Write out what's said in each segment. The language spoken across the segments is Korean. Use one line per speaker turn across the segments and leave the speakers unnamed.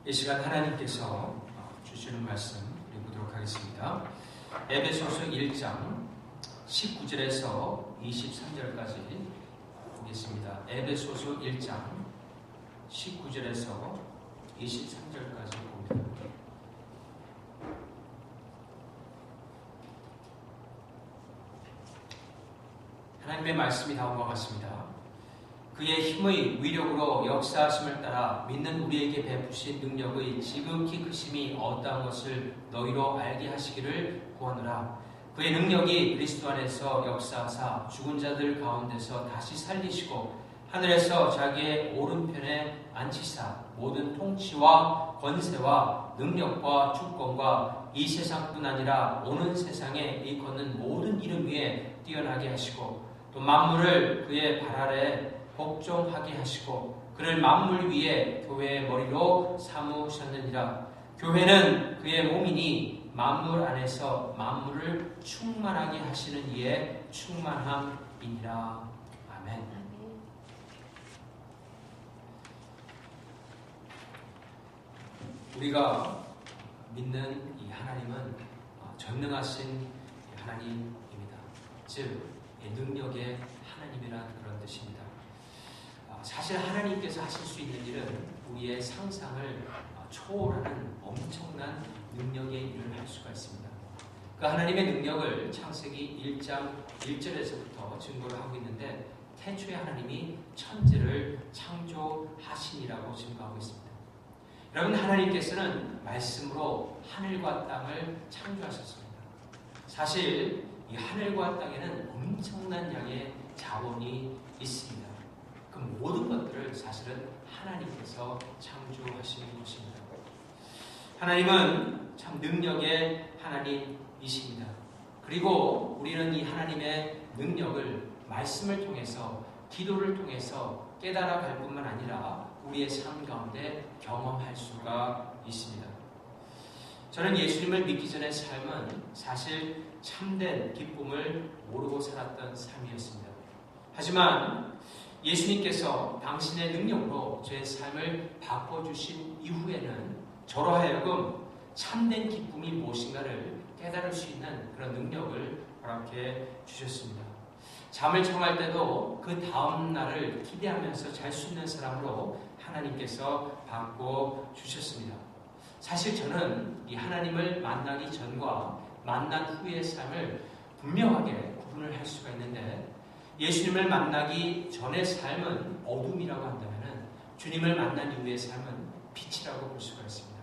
이 시간 하나님께서 주시는 말씀 우리 보도록 하겠습니다. 에베소서 1장 19절에서 23절까지 보겠습니다. 에베소서 1장 19절에서 23절까지 봅니다. 하나님의 말씀이 다음과 같습니다. 그의 힘의 위력으로 역사하심을 따라 믿는 우리에게 베푸신 능력의 지극히 크심이 어떠한 것을 너희로 알게 하시기를 구하노라. 그의 능력이 그리스도 안에서 역사하사 죽은 자들 가운데서 다시 살리시고 하늘에서 자기의 오른편에 앉히사 모든 통치와 권세와 능력과 주권과 이 세상뿐 아니라 오는 세상에 일컫는 모든 이름 위에 뛰어나게 하시고 또 만물을 그의 발 아래 복종하게 하시고 그를 만물 위에 교회의 머리로 삼으셨느니라. 교회는 그의 몸이니 만물 안에서 만물을 충만하게 하시는 이의 충만함이니라. 아멘. 우리가 믿는 이 하나님은 전능하신 하나님입니다. 즉 능력의 하나님이라는 그런 뜻입니다. 사실 하나님께서 하실 수 있는 일은 우리의 상상을 초월하는 엄청난 능력의 일을 할 수가 있습니다. 그 하나님의 능력을 창세기 1장 1절에서부터 증거를 하고 있는데 태초에 하나님이 천지를 창조하시니라고 증거하고 있습니다. 여러분, 하나님께서는 말씀으로 하늘과 땅을 창조하셨습니다. 사실 이 하늘과 땅에는 엄청난 양의 자원이 있습니다. 그 모든 것들을 사실은 하나님께서 창조하신 것입니다. 하나님은 참 능력의 하나님이십니다. 그리고 우리는 이 하나님의 능력을 말씀을 통해서 기도를 통해서 깨달아갈 뿐만 아니라 우리의 삶 가운데 경험할 수가 있습니다. 저는 예수님을 믿기 전의 삶은 사실 참된 기쁨을 모르고 살았던 삶이었습니다. 하지만 예수님께서 당신의 능력으로 저의 삶을 바꿔주신 이후에는 저로 하여금 참된 기쁨이 무엇인가를 깨달을 수 있는 그런 능력을 허락해 주셨습니다. 잠을 청할 때도 그 다음 날을 기대하면서 잘 수 있는 사람으로 하나님께서 바꿔주셨습니다. 사실 저는 이 하나님을 만나기 전과 만난 후의 삶을 분명하게 구분을 할 수가 있는데 예수님을 만나기 전의 삶은 어둠이라고 한다면 주님을 만난 이후의 삶은 빛이라고 볼 수가 있습니다.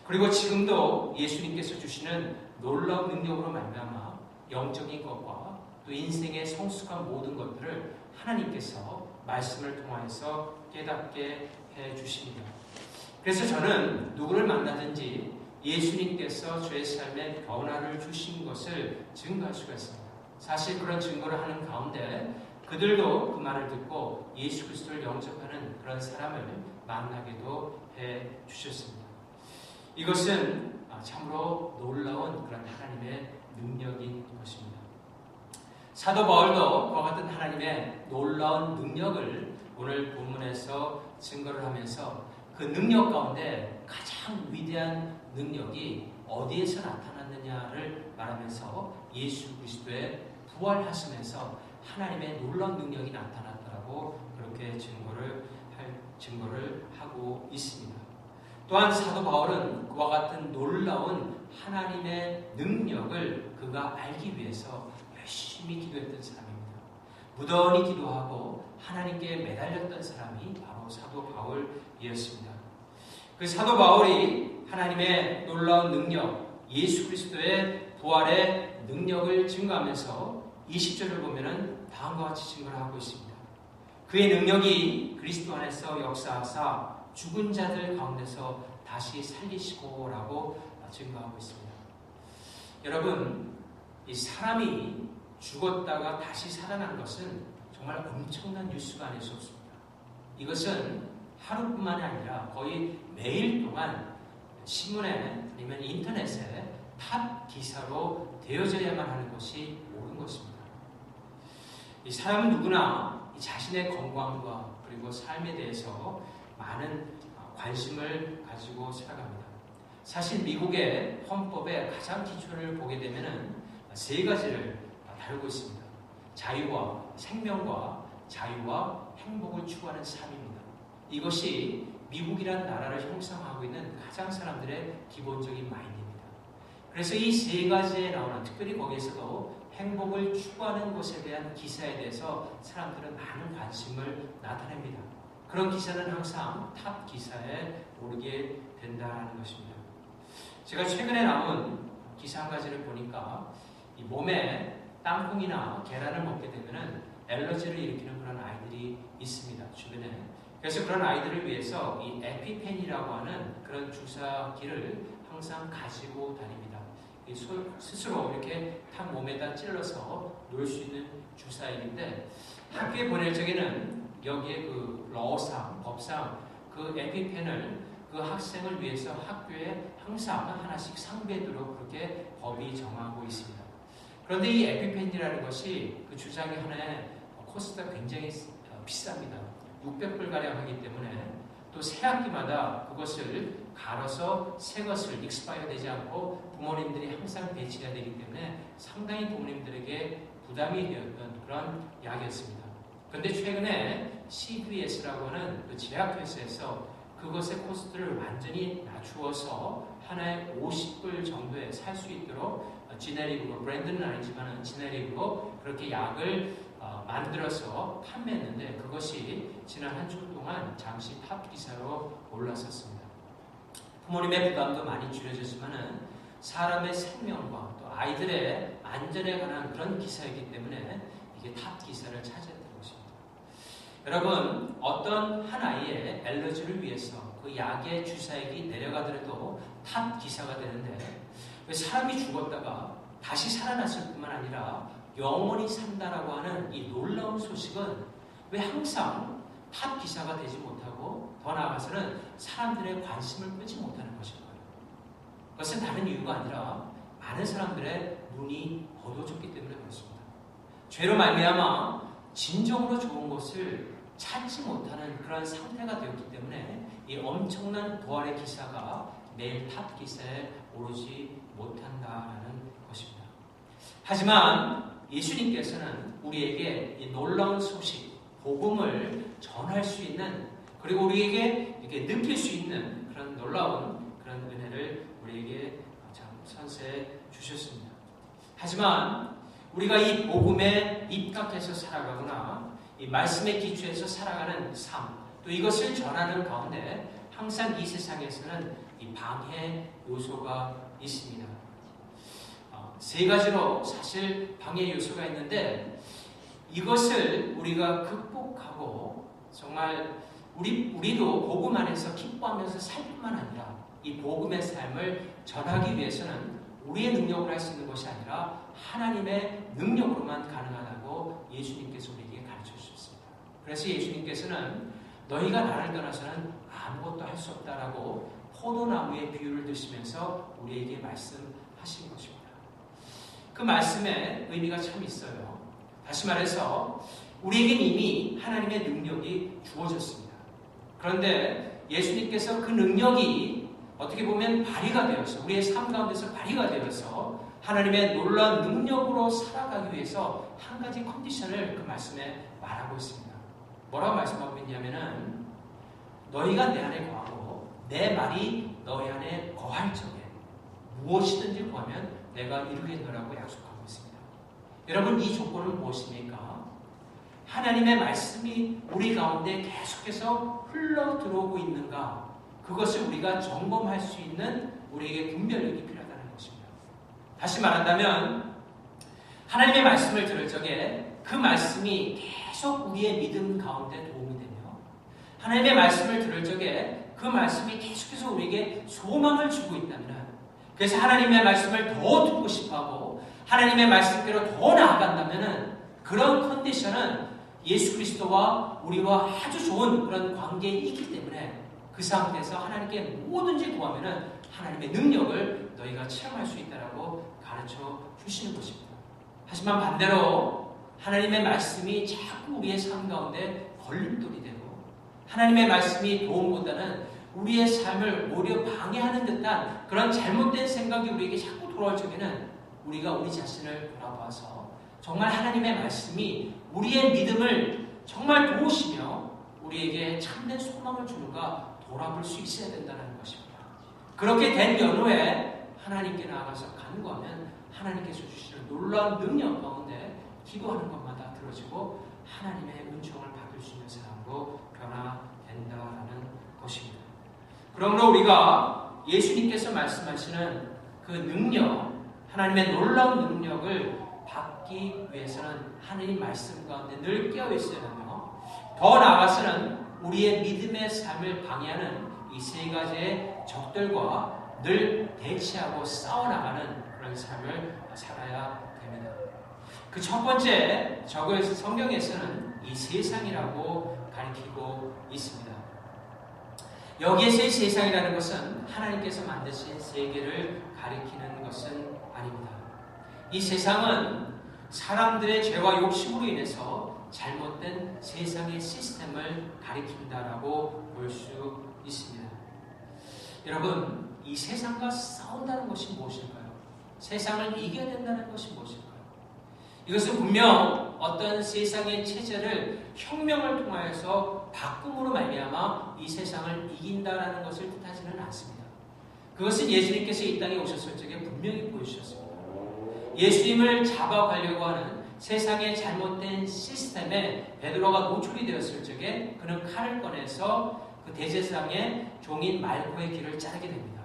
그리고 지금도 예수님께서 주시는 놀라운 능력으로 말미암아 영적인 것과 또 인생의 성숙한 모든 것들을 하나님께서 말씀을 통하여서 깨닫게 해주십니다. 그래서 저는 누구를 만나든지 예수님께서 저의 삶에 변화를 주신 것을 증거할 수가 있습니다. 사실 그런 증거를 하는 가운데 그들도 그 말을 듣고 예수 그리스도를 영접하는 그런 사람을 만나게도 해주셨습니다. 이것은 참으로 놀라운 그런 하나님의 능력인 것입니다. 사도 바울도 그와 같은 하나님의 놀라운 능력을 오늘 본문에서 증거를 하면서 그 능력 가운데 가장 위대한 능력이 어디에서 나타났느냐를 말하면서 예수 그리스도의 부활하심에서 하나님의 놀라운 능력이 나타났다라고 그렇게 증거를 하고 있습니다. 또한 사도 바울은 그와 같은 놀라운 하나님의 능력을 그가 알기 위해서 열심히 기도했던 사람입니다. 무던히 기도하고 하나님께 매달렸던 사람이 바로 사도 바울이었습니다. 그 사도 바울이 하나님의 놀라운 능력, 예수 그리스도의 부활의 능력을 증거하면서 20절을 보면은 다음과 같이 증거를 하고 있습니다. 그의 능력이 그리스도 안에서 역사하사 죽은 자들 가운데서 다시 살리시고라고 증거하고 있습니다. 여러분, 이 사람이 죽었다가 다시 살아난 것은 정말 엄청난 뉴스가 아닐 수 없습니다. 이것은 하루뿐만이 아니라 거의 매일 동안 신문에 아니면 인터넷에 탑 기사로 되어져야만 하는 것이 옳은 것입니다. 이 사람은 누구나 이 자신의 건강과 그리고 삶에 대해서 많은 관심을 가지고 살아갑니다. 사실 미국의 헌법의 가장 기초를 보게 되면은 세 가지를 다루고 있습니다. 자유와 생명과 자유와 행복을 추구하는 삶입니다. 이것이 미국이라는 나라를 형성하고 있는 가장 사람들의 기본적인 마인드입니다. 그래서 이 세 가지에 나오는, 특별히 거기에서도 행복을 추구하는 것에 대한 기사에 대해서 사람들은 많은 관심을 나타냅니다. 그런 기사는 항상 탑 기사에 오르게 된다는 것입니다. 제가 최근에 나온 기사 한 가지를 보니까 이 몸에 땅콩이나 계란을 먹게 되면 엘러지를 일으키는 그런 아이들이 있습니다. 주변에. 그래서 그런 아이들을 위해서 이 에피펜이라고 하는 그런 주사기를 항상 가지고 다닙니다. 스스로 이렇게 탁 몸에다 찔러서 놓을 수 있는 주사기인데, 학교에 보낼 적에는 여기에 그 러상, 법상 그 에피펜을 그 학생을 위해서 학교에 항상 하나씩 상비하도록 그렇게 법이 정하고 있습니다. 그런데 이 에피펜이라는 것이 그 주사기 하나에 코스트가 굉장히 비쌉니다. 600불가량 하기 때문에 또 새 학기마다 그것을 갈아서 새 것을 익스파이어 되지 않고 부모님들이 항상 배치해야 되기 때문에 상당히 부모님들에게 부담이 되었던 그런 약이었습니다. 그런데 최근에 CVS라고 하는 그 제약회사에서 그것의 코스트를 완전히 낮추어서 하나에 50불 정도에 살 수 있도록 지네릭으로, 브랜드는 아니지만 지네릭으로 그렇게 약을 만들어서 판매했는데, 그것이 지난 한 주 동안 잠시 탑 기사로 올랐었습니다. 부모님의 부담도 많이 줄여졌지만 사람의 생명과 또 아이들의 안전에 관한 그런 기사이기 때문에 이게 탑 기사를 차지했던 것입니다. 여러분, 어떤 한 아이의 엘러지를 위해서 그 약의 주사액이 내려가더라도 탑 기사가 되는데, 왜 사람이 죽었다가 다시 살아났을 뿐만 아니라 영원히 산다라고 하는 이 놀라운 소식은 왜 항상 탑 기사가 되지 못하고 더 나아가서는 사람들의 관심을 끄지 못하는 것일까요? 그것은 다른 이유가 아니라 많은 사람들의 눈이 어두워졌기 때문에 그렇습니다. 죄로 말미암아 진정으로 좋은 것을 찾지 못하는 그런 상태가 되었기 때문에 이 엄청난 부활의 기사가 매일 탑 기사에 오르지 못한다라는 것입니다. 하지만 예수님께서는 우리에게 이 놀라운 소식, 복음을 전할 수 있는, 그리고 우리에게 이렇게 느낄 수 있는 그런 놀라운 그런 은혜를 우리에게 참 선사해 주셨습니다. 하지만 우리가 이 복음에 입각해서 살아가거나 이 말씀의 기초에서 살아가는 삶, 또 이것을 전하는 가운데 항상 이 세상에서는 이 방해 요소가 있습니다. 세 가지로 사실 방해 요소가 있는데, 이것을 우리가 극복하고 정말 우리도 복음 안에서 기뻐하면서 살 뿐만 아니라 이 복음의 삶을 전하기 위해서는 우리의 능력으로 할 수 있는 것이 아니라 하나님의 능력으로만 가능하다고 예수님께서 우리에게 가르쳐 주셨습니다. 그래서 예수님께서는 너희가 나를 떠나서는 아무것도 할 수 없다라고 포도나무의 비유를 드시면서 우리에게 말씀하신 것입니다. 그 말씀에 의미가 참 있어요. 다시 말해서 우리에겐 이미 하나님의 능력이 주어졌습니다. 그런데 예수님께서 그 능력이 어떻게 보면 발휘가 되어서, 우리의 삶 가운데서 발휘가 되어서 하나님의 놀라운 능력으로 살아가기 위해서 한 가지 컨디션을 그 말씀에 말하고 있습니다. 뭐라고 말씀하고 있냐면은, 너희가 내 안에 거하고 내 말이 너희 안에 거할 적에 무엇이든지 구하면 내가 이루겠노라고 약속하고 있습니다. 여러분, 이 조건은 무엇입니까? 하나님의 말씀이 우리 가운데 계속해서 흘러 들어오고 있는가, 그것을 우리가 점검할 수 있는 우리에게 분별력이 필요하다는 것입니다. 다시 말한다면 하나님의 말씀을 들을 적에 그 말씀이 계속 우리의 믿음 가운데 도움이 되며, 하나님의 말씀을 들을 적에 그 말씀이 계속해서 우리에게 소망을 주고 있다면, 그래서 하나님의 말씀을 더 듣고 싶어하고 하나님의 말씀대로 더 나아간다면, 그런 컨디션은 예수 그리스도와 우리와 아주 좋은 그런 관계에 있기 때문에 그 상태에서 하나님께 뭐든지 구하면 하나님의 능력을 너희가 체험할 수 있다라고 가르쳐 주시는 것입니다. 하지만 반대로 하나님의 말씀이 자꾸 우리의 삶 가운데 걸림돌이 되고, 하나님의 말씀이 도움보다는 우리의 삶을 오히려 방해하는 듯한 그런 잘못된 생각이 우리에게 자꾸 돌아올 적에는 우리가 우리 자신을 돌아봐서 정말 하나님의 말씀이 우리의 믿음을 정말 도우시며 우리에게 참된 소망을 주는가 돌아볼 수 있어야 된다는 것입니다. 그렇게 된 연후에 하나님께 나아가서 간구하면 하나님께서 주시는 놀라운 능력 가운데 기도하는 것마다 들어지고 하나님의 은총을 받을 수 있는 사람으로 변화된다라는 것입니다. 그러므로 우리가 예수님께서 말씀하시는 그 능력, 하나님의 놀라운 능력을 받기 위해서는 하나님 말씀 가운데 늘 깨어 있어야 하며, 더 나아가서는 우리의 믿음의 삶을 방해하는 이 세 가지의 적들과 늘 대치하고 싸워나가는 그런 삶을 살아야 됩니다. 그 첫 번째, 성경에서는 이 세상이라고 가리키고 있습니다. 여기에서의 세상이라는 것은 하나님께서 만드신 세계를 가리키는 것은 아닙니다. 이 세상은 사람들의 죄와 욕심으로 인해서 잘못된 세상의 시스템을 가리킨다라고 볼 수 있습니다. 여러분, 이 세상과 싸운다는 것이 무엇일까요? 세상을 이겨야 된다는 것이 무엇일까요? 이것은 분명 어떤 세상의 체제를 혁명을 통하여서 바꿈으로 말미암아 이 세상을 이긴다라는 것을 뜻하지는 않습니다. 그것은 예수님께서 이 땅에 오셨을 적에 분명히 보여주셨습니다. 예수님을 잡아가려고 하는 세상의 잘못된 시스템에 베드로가 노출이 되었을 적에 그는 칼을 꺼내서 그 대제사장의 종인 말고의 길을 자르게 됩니다.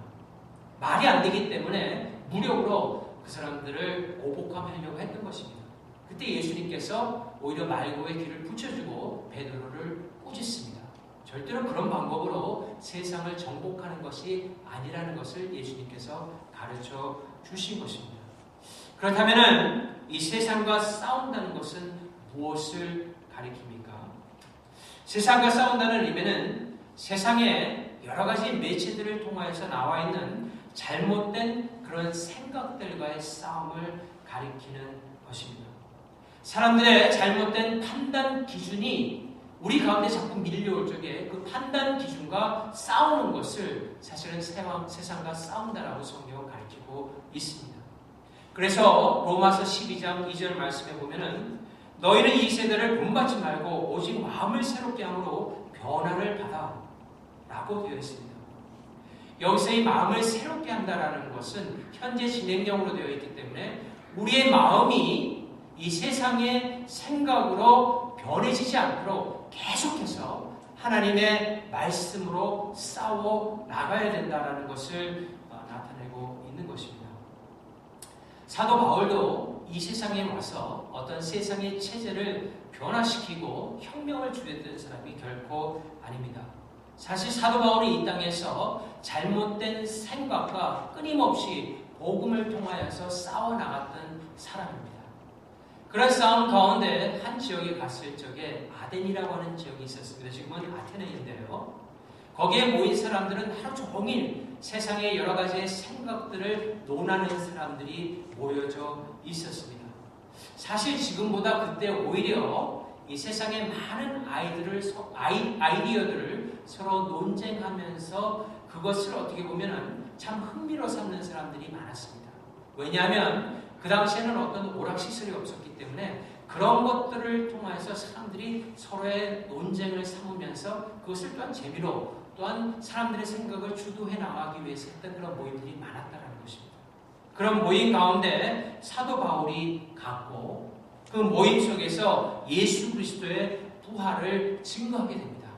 말이 안 되기 때문에 무력으로 그 사람들을 오복하려고 했던 것입니다. 그때 예수님께서 오히려 말고의 길을 붙여주고 베드로를 꾸짖습니다. 절대로 그런 방법으로 세상을 정복하는 것이 아니라는 것을 예수님께서 가르쳐 주신 것입니다. 그렇다면 이 세상과 싸운다는 것은 무엇을 가리킵니까? 세상과 싸운다는 의미는 세상에 여러 가지 매체들을 통하여서 나와 있는 잘못된 그런 생각들과의 싸움을 가리키는 것입니다. 사람들의 잘못된 판단 기준이 우리 가운데 자꾸 밀려올 적에 그 판단 기준과 싸우는 것을 사실은 세상과 싸운다라고 성경은 가르치고 있습니다. 그래서 로마서 12장 2절 말씀에 보면은 너희는 이 세대를 본받지 말고 오직 마음을 새롭게 함으로 변화를 받아 라고 되어 있습니다. 여기서 이 마음을 새롭게 한다라는 것은 현재 진행형으로 되어 있기 때문에 우리의 마음이 이 세상의 생각으로 변해지지 않도록 계속해서 하나님의 말씀으로 싸워 나가야 된다라는 것을 나타내고 있는 것입니다. 사도 바울도 이 세상에 와서 어떤 세상의 체제를 변화시키고 혁명을 주도했던 사람이 결코 아닙니다. 사실 사도 바울이 이 땅에서 잘못된 생각과 끊임없이 복음을 통하여서 싸워나갔던 사람입니다. 그런 싸움 가운데 한 지역에 갔을 적에 아덴이라고 하는 지역이 있었습니다. 지금은 아테네인데요. 거기에 모인 사람들은 하루 종일 세상의 여러 가지의 생각들을 논하는 사람들이 모여져 있었습니다. 사실 지금보다 그때 오히려 이 세상의 많은 아이디어들을 서로 논쟁하면서 그것을 어떻게 보면 참 흥미로 삼는 사람들이 많았습니다. 왜냐하면 그 당시에는 어떤 오락시설이 없었기 때문에 그런 것들을 통해서 사람들이 서로의 논쟁을 삼으면서 그것을 또한 재미로 또한 사람들의 생각을 주도해 나가기 위해서 했던 그런 모임들이 많았다는 것입니다. 그런 모임 가운데 사도 바울이 갔고 그 모임 속에서 예수 그리스도의 부활을 증거하게 됩니다.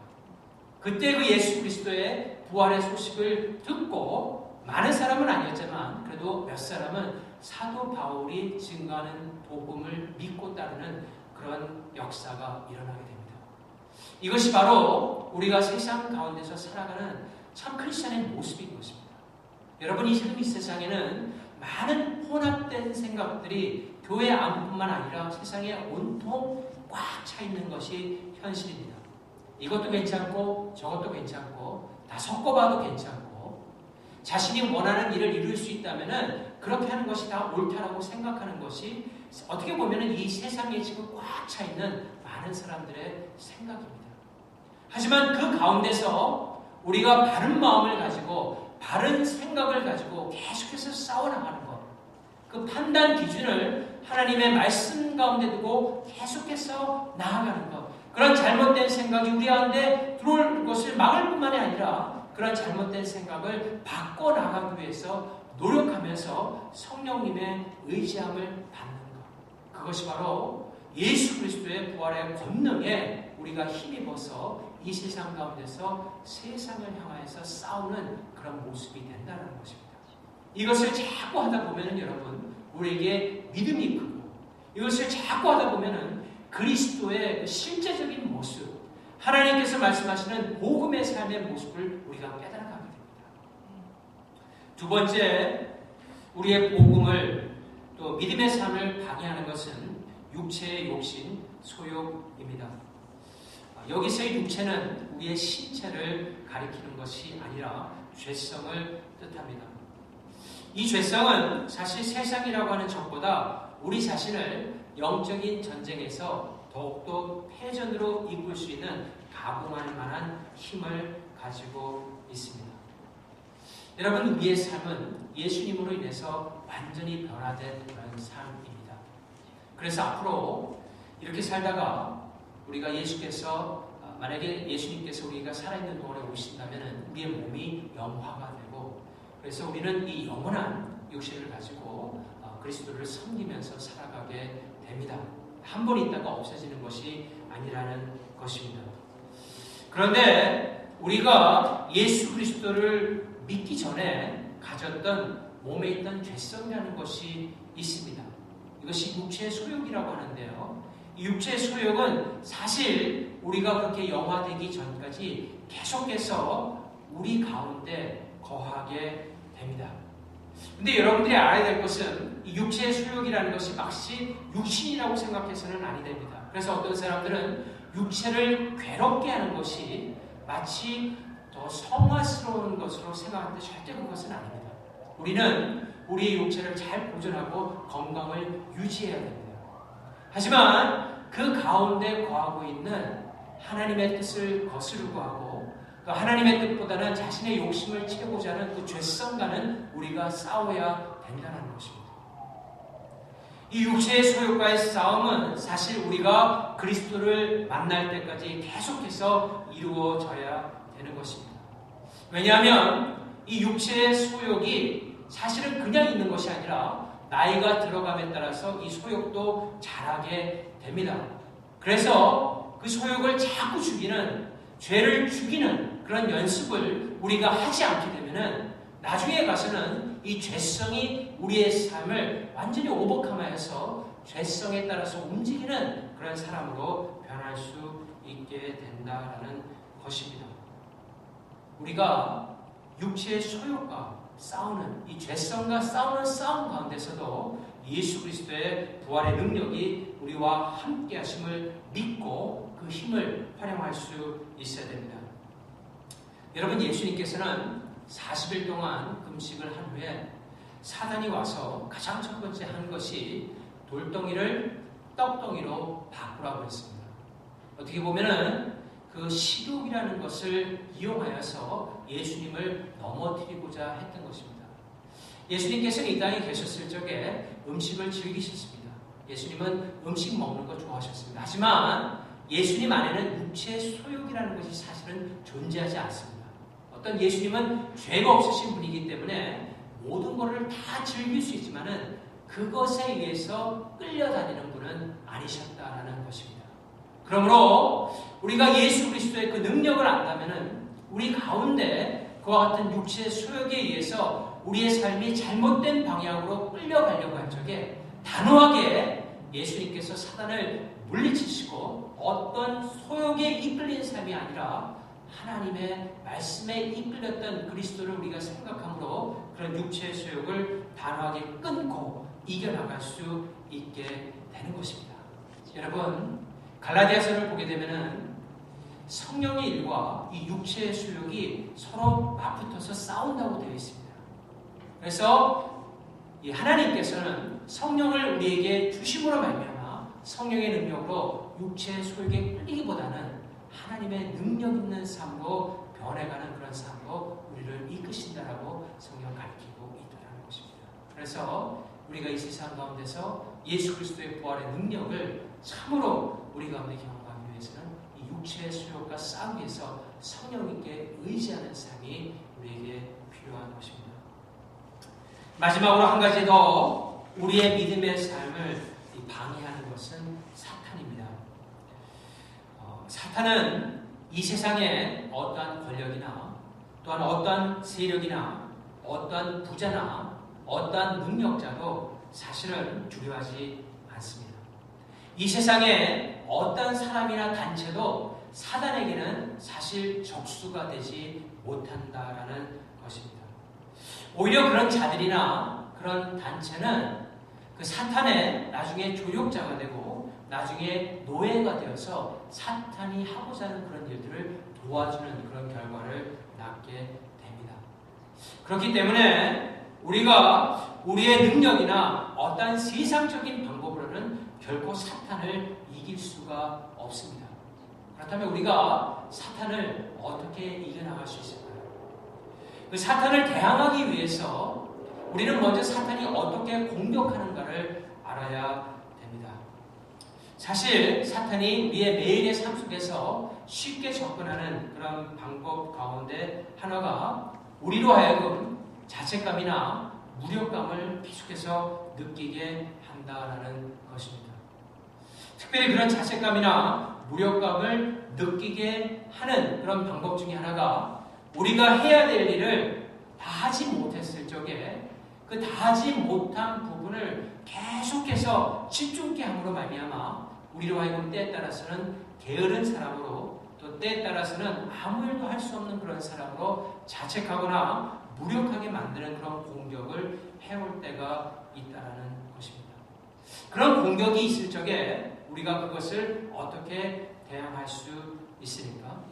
그때 그 예수 그리스도의 부활의 소식을 듣고 많은 사람은 아니었지만 그래도 몇 사람은 사도 바울이 증거하는 복음을 믿고 따르는 그런 역사가 일어나게 됩니다. 이것이 바로 우리가 세상 가운데서 살아가는 참 크리스천의 모습인 것입니다. 여러분, 이 세상에는 많은 혼합된 생각들이 교회 안뿐만 아니라 세상에 온통 꽉 차 있는 것이 현실입니다. 이것도 괜찮고 저것도 괜찮고 다 섞어봐도 괜찮고 자신이 원하는 일을 이룰 수 있다면 그렇게 하는 것이 다 옳다라고 생각하는 것이 어떻게 보면 이 세상에 지금 꽉 차 있는 많은 사람들의 생각입니다. 하지만 그 가운데서 우리가 바른 마음을 가지고 바른 생각을 가지고 계속해서 싸워나가는 것, 그 판단 기준을 하나님의 말씀 가운데 두고 계속해서 나아가는 것, 그런 잘못된 생각이 우리 가운데 들어올 것을 막을 뿐만이 아니라 그런 잘못된 생각을 바꿔나가기 위해서 노력하면서 성령님의 의지함을 받는 것, 그것이 바로 예수 그리스도의 부활의 권능에 우리가 힘입어서 이 세상 가운데서 세상을 향하여서 싸우는 그런 모습이 된다는 것입니다. 이것을 자꾸 하다 보면은 여러분, 우리에게 믿음이 크고, 이것을 자꾸 하다 보면은 그리스도의 그 실제적인 모습, 하나님께서 말씀하시는 복음의 삶의 모습을 우리가 깨달아가게 됩니다. 두 번째, 우리의 복음을 또 믿음의 삶을 방해하는 것은 육체의 욕심, 소욕입니다. 여기서의 육체는 우리의 신체를 가리키는 것이 아니라 죄성을 뜻합니다. 이 죄성은 사실 세상이라고 하는 적보다 우리 자신을 영적인 전쟁에서 더욱더 패전으로 이끌 수 있는 가공할 만한 힘을 가지고 있습니다. 여러분, 우리의 삶은 예수님으로 인해서 완전히 변화된 그런 삶입니다. 그래서 앞으로 이렇게 살다가 우리가 만약에 예수님께서 우리가 살아있는 동안에 오신다면 우리의 몸이 영화가 되고, 그래서 우리는 이 영원한 육신을 가지고 그리스도를 섬기면서 살아가게 됩니다. 한 번 있다가 없어지는 것이 아니라는 것입니다. 그런데 우리가 예수 그리스도를 믿기 전에 가졌던 몸에 있던 죄성이라는 것이 있습니다. 이것이 육체의 소욕이라고 하는데요. 이 육체의 소욕은 사실 우리가 그렇게 영화되기 전까지 계속해서 우리 가운데 거하게 됩니다. 근데 여러분들이 알아야 될 것은 이 육체의 소욕이라는 것이 마치 육신이라고 생각해서는 아니 됩니다. 그래서 어떤 사람들은 육체를 괴롭게 하는 것이 마치 더 성화스러운 것으로 생각하는데 절대 그것은 아닙니다. 우리는 우리의 육체를 잘 보존하고 건강을 유지해야 됩니다. 하지만 그 가운데 거하고 있는 하나님의 뜻을 거스르고 하고 또 하나님의 뜻보다는 자신의 욕심을 채우고자 하는 그 죄성과는 우리가 싸워야 된다는 것입니다. 이 육체의 소욕과의 싸움은 사실 우리가 그리스도를 만날 때까지 계속해서 이루어져야 되는 것입니다. 왜냐하면 이 육체의 소욕이 사실은 그냥 있는 것이 아니라 나이가 들어감에 따라서 이 소욕도 자라게 됩니다. 그래서 그 소욕을 자꾸 죽이는, 죄를 죽이는 그런 연습을 우리가 하지 않게 되면은 나중에 가서는 이 죄성이 우리의 삶을 완전히 오버컴하여서 죄성에 따라서 움직이는 그런 사람으로 변할 수 있게 된다라는 것입니다. 우리가 육체의 소욕과 싸우는, 이 죄성과 싸우는 싸움 가운데서도 예수 그리스도의 부활의 능력이 우리와 함께 하심을 믿고 그 힘을 활용할 수 있어야 됩니다. 여러분, 예수님께서는 40일 동안 금식을 한 후에 사단이 와서 가장 첫 번째 한 것이 돌덩이를 떡덩이로 바꾸라고 했습니다. 어떻게 보면은 그 식욕이라는 것을 이용하여서 예수님을 넘어뜨리고자 했던 것입니다. 예수님께서는 이 땅에 계셨을 적에 음식을 즐기셨습니다. 예수님은 음식 먹는 거 좋아하셨습니다. 하지만 예수님 안에는 육체의 소욕이라는 것이 사실은 존재하지 않습니다. 어떤 예수님은 죄가 없으신 분이기 때문에 모든 것을 다 즐길 수 있지만은 그것에 의해서 끌려다니는 분은 아니셨다라는 것입니다. 그러므로 우리가 예수 그리스도의 그 능력을 안다면은 우리 가운데 그와 같은 육체의 소욕에 의해서 우리의 삶이 잘못된 방향으로 끌려가려고 할 적에 단호하게 예수님께서 사단을 물리치시고 어떤 소욕에 이끌린 삶이 아니라 하나님의 말씀에 이끌렸던 그리스도를 우리가 생각함으로 그런 육체의 소욕을 단호하게 끊고 이겨나갈 수 있게 되는 것입니다. 여러분, 갈라디아서를 보게 되면은 성령의 일과 이 육체의 소욕이 서로 맞붙어서 싸운다고 되어 있습니다. 그래서 이 하나님께서는 성령을 우리에게 주심으로 말미암아 성령의 능력으로 육체의 소욕에 끌리기보다는 하나님의 능력 있는 삶으로 변해가는 그런 삶으로 우리를 이끄신다라고 성경 가르치고 있다는 것입니다. 그래서 우리가 이 세상 가운데서 예수 그리스도의 부활의 능력을 참으로 우리 가운데 경험하기 위해서는 이 육체의 수욕과 싸우기 위해서 성령님께 의지하는 삶이 우리에게 필요한 것입니다. 마지막으로 한 가지 더 우리의 믿음의 삶을 방해하는 것은 사탄입니다. 사탄은 이 세상에 어떠한 권력이나 또한 어떠한 세력이나 어떠한 부자나 어떠한 능력자도 사실은 두려워하지 않습니다. 이 세상에 어떠한 사람이나 단체도 사단에게는 사실 적수가 되지 못한다라는 것입니다. 오히려 그런 자들이나 그런 단체는 그 사탄의 나중에 조력자가 되고 나중에 노예가 되어서 사탄이 하고자 하는 그런 일들을 도와주는 그런 결과를 낳게 됩니다. 그렇기 때문에 우리가 우리의 능력이나 어떠한 세상적인 방법으로는 결코 사탄을 이길 수가 없습니다. 그렇다면 우리가 사탄을 어떻게 이겨나갈 수 있을까요? 그 사탄을 대항하기 위해서 우리는 먼저 사탄이 어떻게 공격하는가를 알아야 됩니다. 사실 사탄이 우리의 매일의 삶 속에서 쉽게 접근하는 그런 방법 가운데 하나가 우리로 하여금 자책감이나 무력감을 계속해서 느끼게 한다라는 것입니다. 특별히 그런 자책감이나 무력감을 느끼게 하는 그런 방법 중에 하나가 우리가 해야 될 일을 다 하지 못했을 적에 그 다 하지 못한 부분을 계속해서 집중케 함으로 말미암아 우리로 하여금 때에 따라서는 게으른 사람으로 또 때에 따라서는 아무 일도 할 수 없는 그런 사람으로 자책하거나 무력하게 만드는 그런 공격을 해올 때가 있다는 것입니다. 그런 공격이 있을 적에 우리가 그것을 어떻게 대항할 수 있습니까?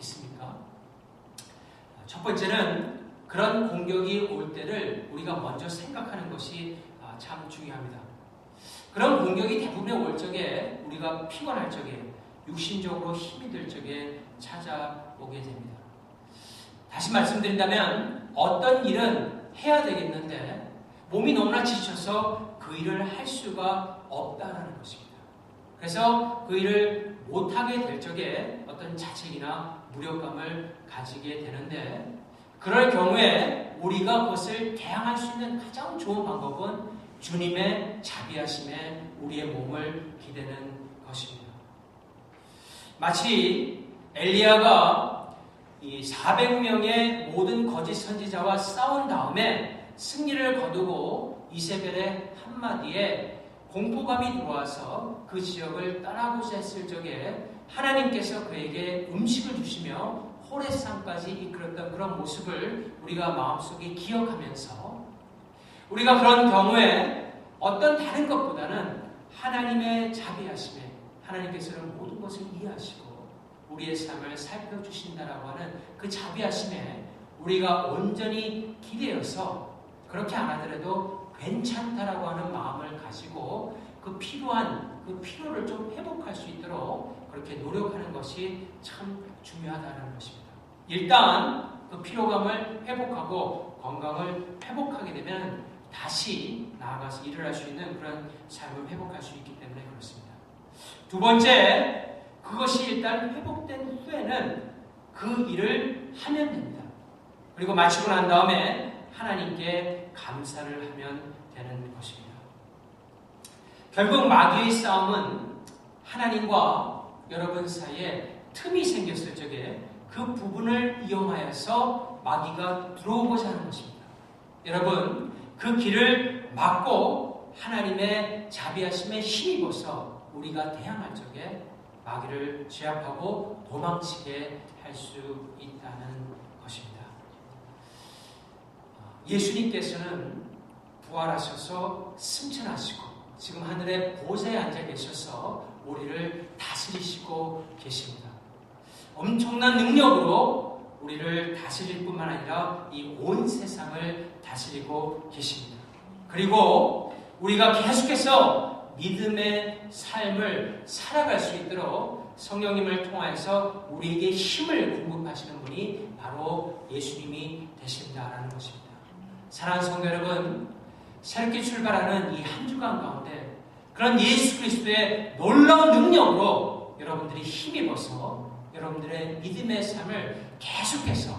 첫 번째는 그런 공격이 올 때를 우리가 먼저 생각하는 것이 참 중요합니다. 그런 공격이 대부분 올 적에 우리가 피곤할 적에 육신적으로 힘이 들 적에 찾아오게 됩니다. 다시 말씀드린다면 어떤 일은 해야 되겠는데 몸이 너무나 지쳐서 그 일을 할 수가 없다는 것입니다. 그래서 그 일을 못하게 될 적에 어떤 자책이나 무력감을 가지게 되는데 그럴 경우에 우리가 그것을 대항할 수 있는 가장 좋은 방법은 주님의 자비하심에 우리의 몸을 기대는 것입니다. 마치 엘리야가 이 400명의 모든 거짓 선지자와 싸운 다음에 승리를 거두고 이세벨의 한마디에 공포감이 들어와서 그 지역을 떠나고자 했을 적에 하나님께서 그에게 음식을 주시며 호레산까지 이끌었던 그런 모습을 우리가 마음속에 기억하면서 우리가 그런 경우에 어떤 다른 것보다는 하나님의 자비하심에 하나님께서는 모든 것을 이해하시고 우리의 삶을 살펴주신다라고 하는 그 자비하심에 우리가 온전히 기대어서 그렇게 안 하더라도 괜찮다라고 하는 마음을 가지고 그 필요한 그 피로를 좀 회복할 수 있도록 그렇게 노력하는 것이 참 중요하다는 것입니다. 일단 그 피로감을 회복하고 건강을 회복하게 되면 다시 나아가서 일을 할 수 있는 그런 삶을 회복할 수 있기 때문에 그렇습니다. 두 번째, 그것이 일단 회복된 후에는 그 일을 하면 됩니다. 그리고 마치고 난 다음에 하나님께 감사를 하면 되는 것입니다. 결국 마귀의 싸움은 하나님과 여러분 사이에 틈이 생겼을 적에 그 부분을 이용하여서 마귀가 들어오고자 하는 것입니다. 여러분, 그 길을 막고 하나님의 자비하심에 힘입어서 우리가 대항할 적에 마귀를 제압하고 도망치게 할 수 있다는 것입니다. 예수님께서는 부활하셔서 승천하시고 지금 하늘의 보좌에 앉아 계셔서 우리를 다스리시고 계십니다. 엄청난 능력으로 우리를 다스릴 뿐만 아니라 이 온 세상을 다스리고 계십니다. 그리고 우리가 계속해서 믿음의 삶을 살아갈 수 있도록 성령님을 통하여서 우리에게 힘을 공급하시는 분이 바로 예수님이 되신다라는 것입니다. 사랑하는 성도 여러분, 새롭게 출발하는 이 한 주간 가운데 그런 예수 그리스도의 놀라운 능력으로 여러분들이 힘입어서 여러분들의 믿음의 삶을 계속해서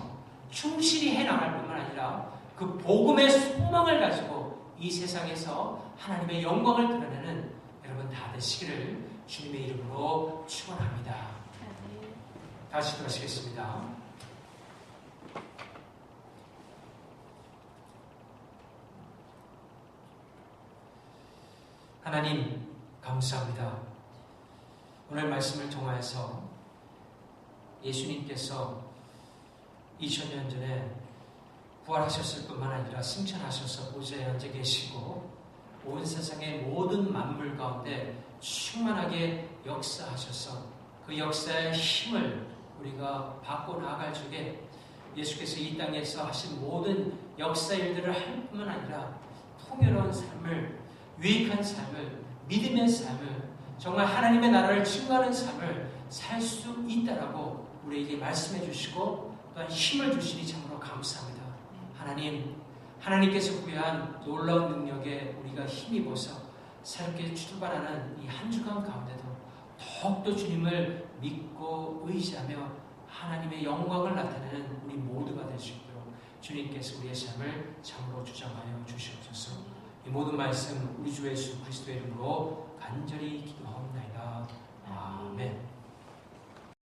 충실히 해나갈 뿐만 아니라 그 복음의 소망을 가지고 이 세상에서 하나님의 영광을 드러내는 여러분 다 되시기를 주님의 이름으로 축원합니다. 다시 기도하시겠습니다. 하나님 감사합니다. 오늘 말씀을 통하여서 예수님께서 2000년 전에 부활하셨을 뿐만 아니라 승천하셔서 보좌에 앉아 계시고 온 세상의 모든 만물 가운데 충만하게 역사하셔서 그 역사의 힘을 우리가 받고 나아갈 적에 예수께서 이 땅에서 하신 모든 역사 일들을 할 뿐만 아니라 풍요로운 삶을, 유익한 삶을, 믿음의 삶을, 정말 하나님의 나라를 증거하는 삶을 살 수 있다라고 우리에게 말씀해 주시고 또한 힘을 주시니 참으로 감사합니다. 하나님께서 부여한 놀라운 능력에 우리가 힘입어서 새롭게 출발하는 이 한 주간 가운데도 더욱더 주님을 믿고 의지하며 하나님의 영광을 나타내는 우리 모두가 될 수 있도록 주님께서 우리의 삶을 참으로 주장하여 주시옵소서. 이 모든 말씀 우리 주 예수 그리스도의 이름으로 간절히 기도하옵나이다. 아멘.